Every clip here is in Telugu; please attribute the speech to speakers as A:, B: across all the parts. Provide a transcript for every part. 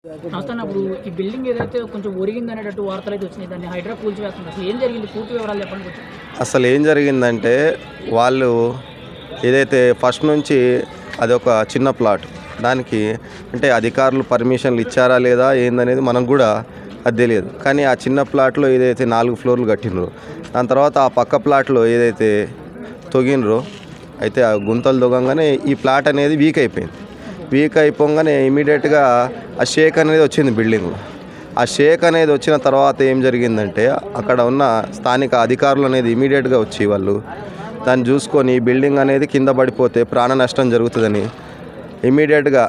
A: నమస్తే అన్న. ఇప్పుడు ఈ బిల్డింగ్ ఏదైతే కొంచెం ఒరిగిందనేటట్టు వార్తలైతే వచ్చినాయి. దాన్ని హైడ్రా కూల్చివేస్తుంది. అసలు ఏం జరిగింది? పూర్తి వివరాలు చెప్పండి కొంచెం.
B: అసలు ఏం జరిగిందంటే వాళ్ళు ఏదైతే ఫస్ట్ నుంచి అదొక చిన్న ప్లాట్, దానికి అంటే అధికారులు పర్మిషన్లు ఇచ్చారా లేదా ఏందనేది మనకు కూడా అది తెలియదు. కానీ ఆ చిన్న ప్లాట్లో ఏదైతే 4 ఫ్లోర్లు కట్టినరో, దాని తర్వాత ఆ పక్క ప్లాట్లో ఏదైతే తొగినరో, అయితే ఆ గుంతలు తొగంగానే ఈ ప్లాట్ అనేది వీక్ అయిపోగానే ఇమీడియట్గా ఆ షేక్ అనేది వచ్చింది బిల్డింగ్లో. ఆ షేక్ అనేది వచ్చిన తర్వాత ఏం జరిగిందంటే అక్కడ ఉన్న స్థానిక అధికారులు అనేది ఇమీడియట్గా వచ్చి వాళ్ళు దాన్ని చూసుకొని బిల్డింగ్ అనేది కింద పడిపోతే ప్రాణ నష్టం జరుగుతుందని ఇమీడియట్గా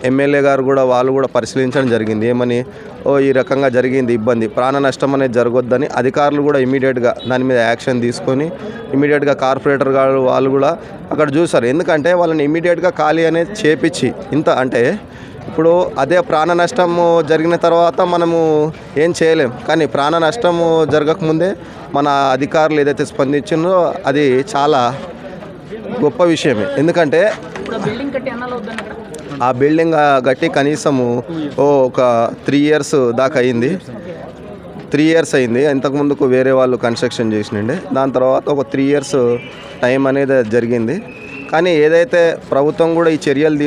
B: ఎమ్మెల్యే గారు కూడా వాళ్ళు కూడా పరిశీలించడం జరిగింది. ఏమని, ఈ రకంగా జరిగింది ఇబ్బంది, ప్రాణ నష్టం అనేది జరగొద్దని అధికారులు కూడా ఇమీడియట్గా దాని మీద యాక్షన్ తీసుకొని ఇమీడియట్గా కార్పొరేటర్ గారు వాళ్ళు కూడా అక్కడ చూసారు. ఎందుకంటే వాళ్ళని ఇమీడియట్గా ఖాళీ అనేది చేపించి ఇంత అంటే ఇప్పుడు అదే ప్రాణ నష్టము జరిగిన తర్వాత మనము ఏం చేయలేం. కానీ ప్రాణ నష్టము జరగకముందే మన అధికారులు ఏదైతే స్పందించిందో అది చాలా గొప్ప విషయమే. ఎందుకంటే ఆ బిల్డింగ్ కట్టి కనీసము ఒక 3 ఇయర్స్ దాకా అయింది. 3 ఇయర్స్ అయింది. ఇంతకుముందుకు వేరే వాళ్ళు కన్స్ట్రక్షన్ చేసినండి. దాని తర్వాత ఒక 3 ఇయర్స్ టైం అనేది జరిగింది. కానీ ఏదైతే ప్రభుత్వం కూడా ఈ చర్యలు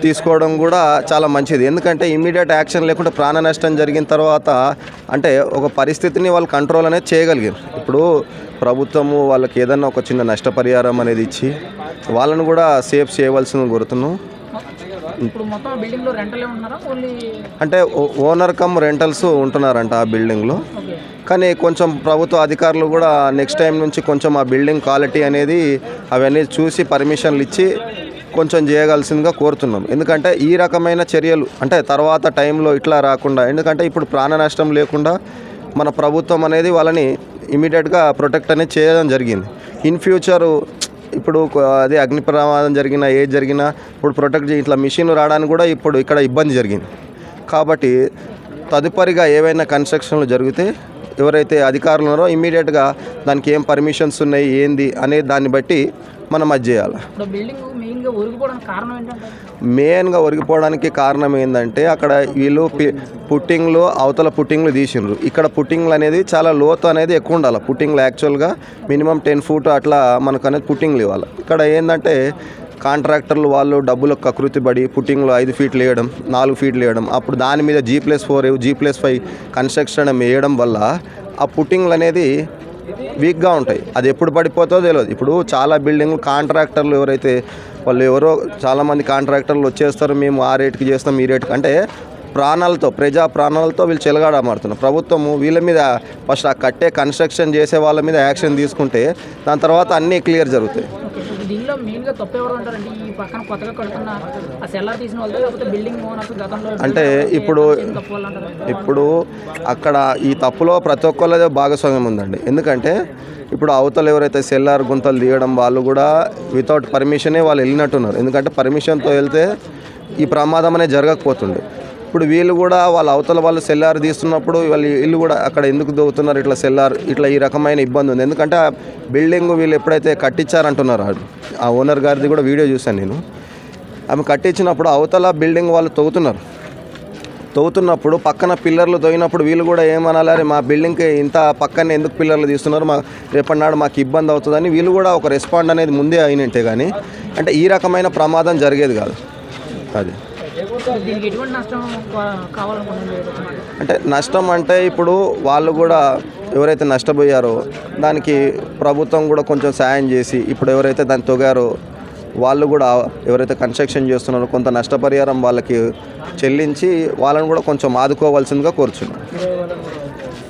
B: తీసుకోవడం కూడా చాలా మంచిది. ఎందుకంటే ఇమ్మీడియట్ యాక్షన్ లేకుండా ప్రాణ నష్టం జరిగిన తర్వాత అంటే ఒక పరిస్థితిని వాళ్ళు కంట్రోల్ అనేది చేయగలిగారు. ఇప్పుడు ప్రభుత్వము వాళ్ళకి ఏదన్నా ఒక చిన్న నష్టపరిహారం అనేది ఇచ్చి వాళ్ళను కూడా సేఫ్ చేయవలసింది కోరుతున్నాం. అంటే ఓనర్ కమ్ రెంటల్స్ ఉంటున్నారంట ఆ బిల్డింగ్లో. కానీ కొంచెం ప్రభుత్వ అధికారులు కూడా నెక్స్ట్ టైం నుంచి కొంచెం ఆ బిల్డింగ్ క్వాలిటీ అనేది అవన్నీ చూసి పర్మిషన్లు ఇచ్చి కొంచెం చేయగలసిందిగా కోరుతున్నాం. ఎందుకంటే ఈ రకమైన చర్యలు అంటే తర్వాత టైంలో ఇట్లా రాకుండా, ఎందుకంటే ఇప్పుడు ప్రాణ నష్టం లేకుండా మన ప్రభుత్వం అనేది వాళ్ళని ఇమీడియట్గా ప్రొటెక్ట్ అనేది చేయడం జరిగింది. ఇన్ ఫ్యూచరు ఇప్పుడు అదే అగ్ని ప్రమాదం జరిగినా ఏది జరిగినా ఇప్పుడు ప్రొటెక్ట్ ఇట్లా మిషన్ రావడానికి కూడా ఇప్పుడు ఇక్కడ ఇబ్బంది జరిగింది. కాబట్టి తదుపరిగా ఏవైనా కన్స్ట్రక్షన్లు జరిగితే ఎవరైతే అధికారులు ఉన్నారో ఇమీడియట్గా దానికి ఏం పర్మిషన్స్ ఉన్నాయి ఏంది అనే దాన్ని బట్టి మనం అది చేయాలి. మెయిన్గా ఒరిగిపోవడానికి కారణం ఏంటంటే అక్కడ వీళ్ళు అవతల పుట్టింగ్లు తీసిండ్రు. ఇక్కడ పుట్టింగ్లు అనేది చాలా లోతు అనేది ఎక్కువ ఉండాలి. పుట్టింగ్లు యాక్చువల్గా మినిమం 10 ఫూట్ అట్లా మనకు అనేది పుట్టింగ్లు ఇవ్వాలి. ఇక్కడ ఏంటంటే కాంట్రాక్టర్లు వాళ్ళు డబ్బులకు కకృతిపడి పుట్టింగ్లో 5 ఫీట్లు వేయడం, 4 ఫీట్లు వేయడం, అప్పుడు దాని మీద G+4 G+5 కన్స్ట్రక్షన్ వేయడం వల్ల ఆ పుట్టింగ్లు అనేది వీక్గా ఉంటాయి. అది ఎప్పుడు పడిపోతుందో తెలియదు. ఇప్పుడు చాలా బిల్డింగ్లు కాంట్రాక్టర్లు ఎవరైతే ఎవరో చాలామంది కాంట్రాక్టర్లు వచ్చేస్తారు, మేము ఆ రేటుకి చేస్తాం ఈ రేటుకి అంటే ప్రజా ప్రాణాలతో వీళ్ళు చెలగాడమాడుతున్నారు. ప్రభుత్వము వీళ్ళ మీద ఫస్ట్ ఆ కట్టే కన్స్ట్రక్షన్ చేసే వాళ్ళ మీద యాక్షన్ తీసుకుంటే దాని తర్వాత అన్నీ క్లియర్ జరుగుతాయి.
A: దీనిలో మెయిన్గా తప్పు ఎవరు అంటారండి? ఈ పక్కన కొత్తగా కడుతున్న ఆ సెల్లార్ తీసిన వాళ్ళు, లేకపోతే బిల్డింగ్ ఓనర్స్ గతంలో
B: అంటే ఇప్పుడు అక్కడ ఈ తప్పులో ప్రతి ఒక్కళ్ళదే భాగస్వామ్యం ఉందండి. ఎందుకంటే ఇప్పుడు అవతల ఎవరైతే సెల్లార్ గుంతలు తీయడం వాళ్ళు కూడా వితౌట్ పర్మిషనే వాళ్ళు వెళ్ళినట్టున్నారు. ఎందుకంటే పర్మిషన్తో వెళ్తే ఈ ప్రమాదం అనేది జరగకపోతుంది. ఇప్పుడు వీళ్ళు కూడా వాళ్ళు సెల్లార్ తీస్తున్నప్పుడు వీళ్ళు కూడా అక్కడ ఎందుకు దోగుతున్నారు ఇట్లా ఈ రకమైన ఇబ్బంది ఉంది. ఎందుకంటే ఆ బిల్డింగ్ వీళ్ళు ఎప్పుడైతే కట్టించారంటున్నారు, ఆ ఓనర్ గారిది కూడా వీడియో చూశాను నేను. ఆమె కట్టించినప్పుడు అవతల బిల్డింగ్ వాళ్ళు తవ్వుతున్నప్పుడు పక్కన పిల్లర్లు తవ్వినప్పుడు వీళ్ళు కూడా ఏమనాలి, మా బిల్డింగ్కి ఇంత పక్కనే ఎందుకు పిల్లర్లు తీస్తున్నారు, రేపటి నాడు మాకు ఇబ్బంది అవుతుందని వీళ్ళు కూడా ఒక రెస్పాండ్ అనేది ముందే అయినట్టే. కానీ అంటే ఈ రకమైన ప్రమాదం జరిగేది కాదు. అది అంటే నష్టం అంటే ఇప్పుడు వాళ్ళు కూడా ఎవరైతే నష్టపోయారో దానికి ప్రభుత్వం కూడా కొంచెం సాయం చేసి ఇప్పుడు ఎవరైతే దాన్ని తొగారో వాళ్ళు కూడా ఎవరైతే కన్స్ట్రక్షన్ చేస్తున్నారో కొంత నష్టపరిహారం వాళ్ళకి చెల్లించి వాళ్ళని కూడా కొంచెం ఆదుకోవాల్సిందిగా కోరుచున్నాం.